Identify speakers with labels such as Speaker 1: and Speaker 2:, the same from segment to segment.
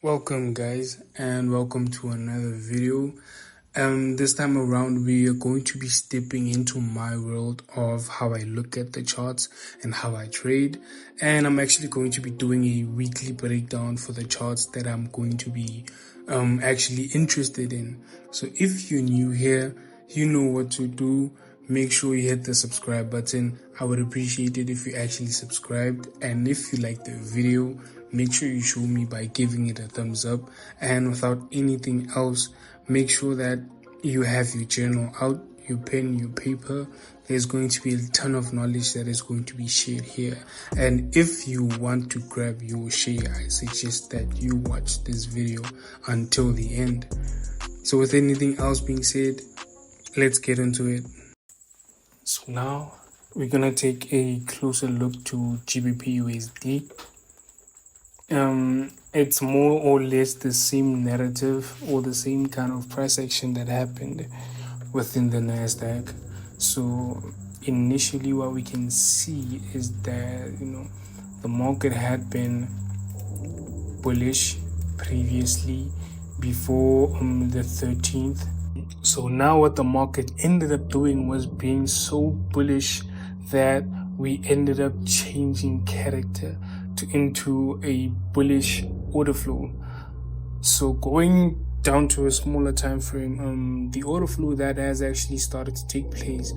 Speaker 1: Welcome guys, and welcome to another video. This time around we are going to be stepping into my world of how I look at the charts and how I trade, and I'm actually going to be doing a weekly breakdown for the charts that I'm going to be actually interested in. So if you're new here, you know what to do. Make sure you hit the subscribe button. I would appreciate it if you actually subscribed, and if you like the video, make sure you show me by giving it a thumbs up. And without anything else, make sure that you have your journal out, your pen, your paper. There's going to be a ton of knowledge that is going to be shared here, and if you want to grab your share, I suggest that you watch this video until the end. So with anything else being said, let's get into it. So now we're gonna take a closer look to GBPUSD. It's more or less the same narrative or the same kind of price action that happened within the Nasdaq. So initially what we can see is that the market had been bullish previously before the 13th. So now what the market ended up doing was being so bullish that we ended up changing character into a bullish order flow. So going down to a smaller time frame, the order flow that has actually started to take place,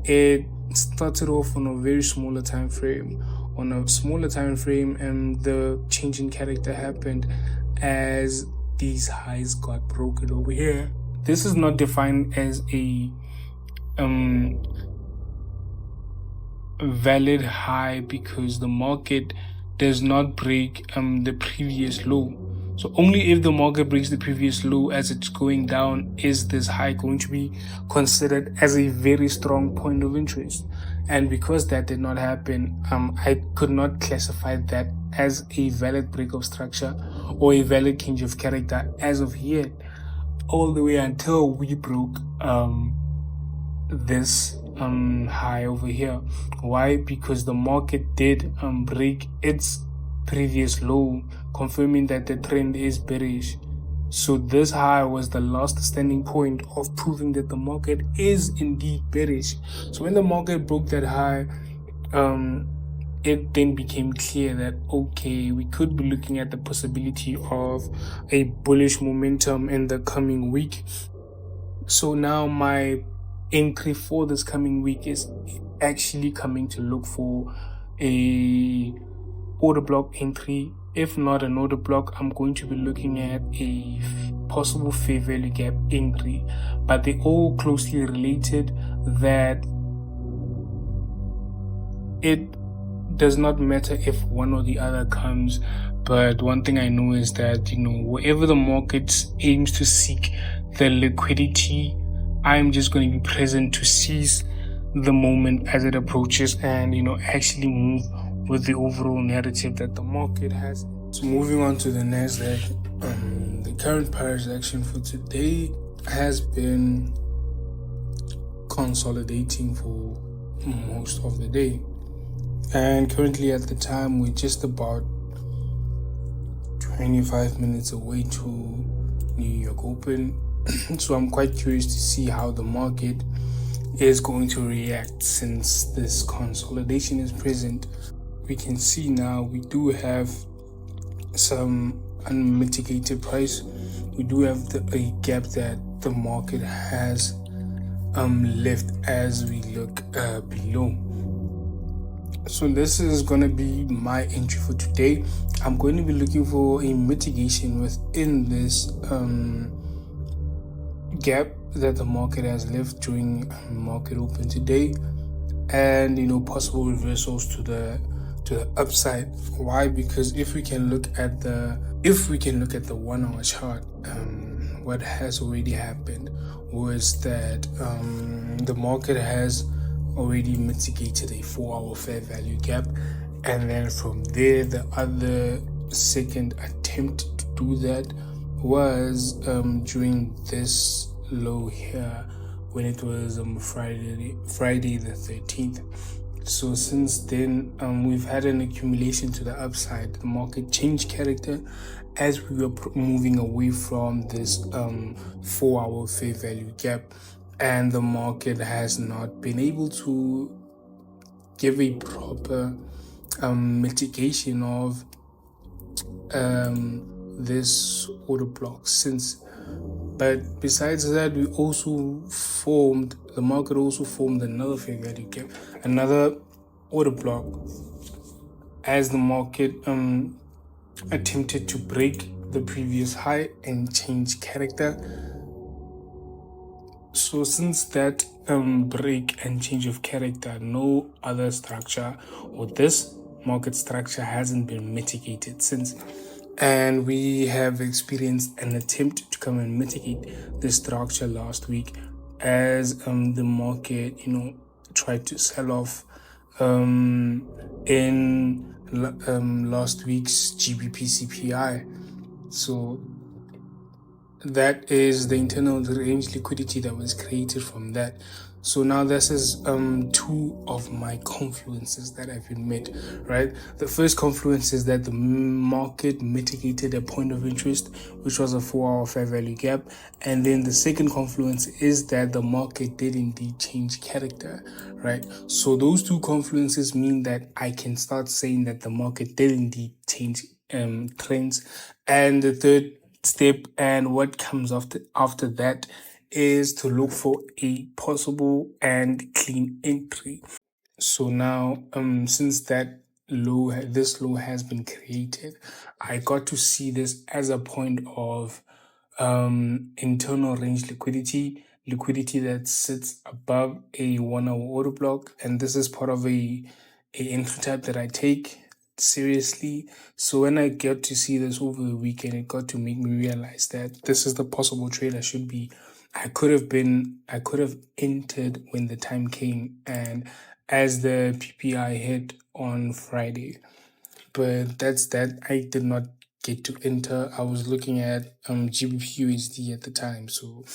Speaker 1: it started off on a very smaller time frame. On a smaller time frame, the change in character happened as these highs got broken over here. This is not defined as a valid high because the market does not break the previous low. So only if the market breaks the previous low as it's going down is this high going to be considered as a very strong point of interest. And because that did not happen, I could not classify that as a valid break of structure or a valid change of character as of yet, all the way until we broke this high over here. Why? Because the market did break its previous low, confirming that the trend is bearish. So this high was the last standing point of proving that the market is indeed bearish. So when the market broke that high, it then became clear that okay, we could be looking at the possibility of a bullish momentum in the coming week. So now my entry for this coming week is actually coming to look for a order block entry. If not an order block, I'm going to be looking at a possible fair value gap entry, but they're all closely related, that it does not matter if one or the other comes. But one thing I know is that wherever the market aims to seek the liquidity, I'm just going to be present to seize the moment as it approaches and actually move with the overall narrative that the market has. So moving on to the Nasdaq, the current price action for today has been consolidating for most of the day, and currently at the time we're just about 25 minutes away to New York Open. So I'm quite curious to see how the market is going to react since this consolidation is present. We can see now we do have some unmitigated price. We do have a gap that the market has left as we look below. So this is going to be my entry for today. I'm going to be looking for a mitigation within this gap that the market has left during market open today, and possible reversals to the upside. Why? Because if we can look at the 1 hour chart, what has already happened was that the market has already mitigated a 4-hour fair value gap, and then from there the other second attempt to do that was during this low here when it was Friday the 13th. So since then, we've had an accumulation to the upside. The market changed character as we were moving away from this 4-hour fair value gap, and the market has not been able to give a proper mitigation of this order block since. But besides that, the market also formed another fair value gap, another order block, as the market attempted to break the previous high and change character. So since that break and change of character, no other structure or this market structure hasn't been mitigated since. And we have experienced an attempt to come and mitigate this structure last week as the market, tried to sell off in last week's GBPUSD. So that is the internal range liquidity that was created from that. So now this is two of my confluences that have been met, right? The first confluence is that the market mitigated a point of interest, which was a 4-hour fair value gap. And then the second confluence is that the market did indeed change character, right? So those two confluences mean that I can start saying that the market did indeed change trends. And the third step and what comes after that is to look for a possible and clean entry. So now since this low has been created, I got to see this as a point of internal range liquidity that sits above a 1-hour order block, and this is part of a entry type that I take seriously. So when I get to see this over the weekend, it got to make me realize that this is the possible trade I could have entered when the time came, and as the PPI hit on Friday. But that's that. I did not get to enter. I was looking at GBPUSD at the time. So,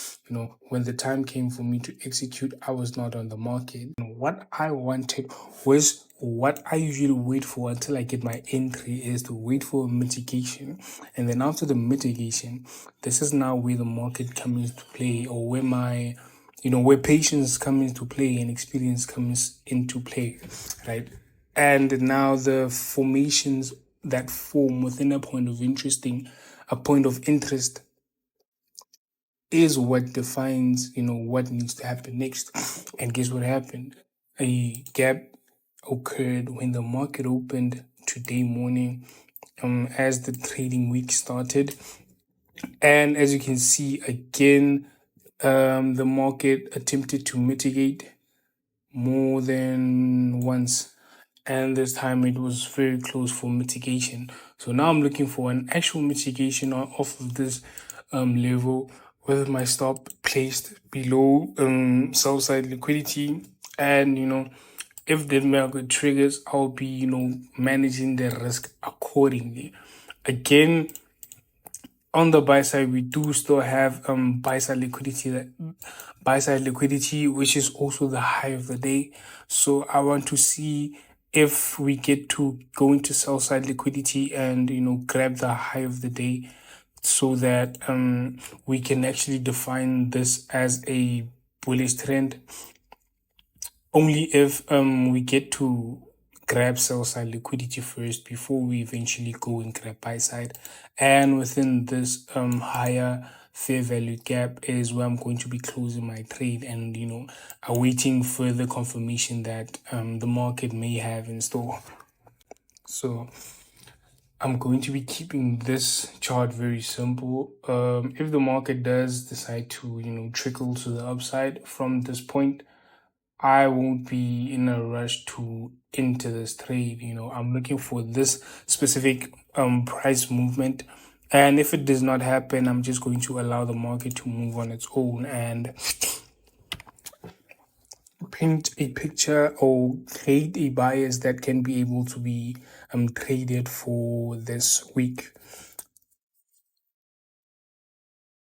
Speaker 1: when the time came for me to execute, I was not on the market. And what I wanted was what I usually wait for until I get my entry is to wait for mitigation. And then after the mitigation, this is now where the market comes into play, or where where patience comes into play and experience comes into play, right? And now the formations that form within a point of interest is what defines, what needs to happen next. And guess what happened? A gap occurred when the market opened today morning, as the trading week started. And as you can see, again, the market attempted to mitigate more than once, and this time it was very close for mitigation. So now I'm looking for an actual mitigation off of this level, with my stop placed below sell side liquidity. And if the market triggers, I'll be managing the risk accordingly. Again, on the buy side, we do still have buy side liquidity, which is also the high of the day. So I want to see if we get to go into sell side liquidity and grab the high of the day, so that we can actually define this as a bullish trend. Only if we get to grab sell side liquidity first before we eventually go and grab buy side. And within this higher fair value gap is where I'm going to be closing my trade and awaiting further confirmation that the market may have in store. So I'm going to be keeping this chart very simple. If the market does decide to trickle to the upside from this point, I won't be in a rush to enter this trade. I'm looking for this specific price movement. And if it does not happen, I'm just going to allow the market to move on its own and paint a picture or create a bias that can be able to be traded for this week.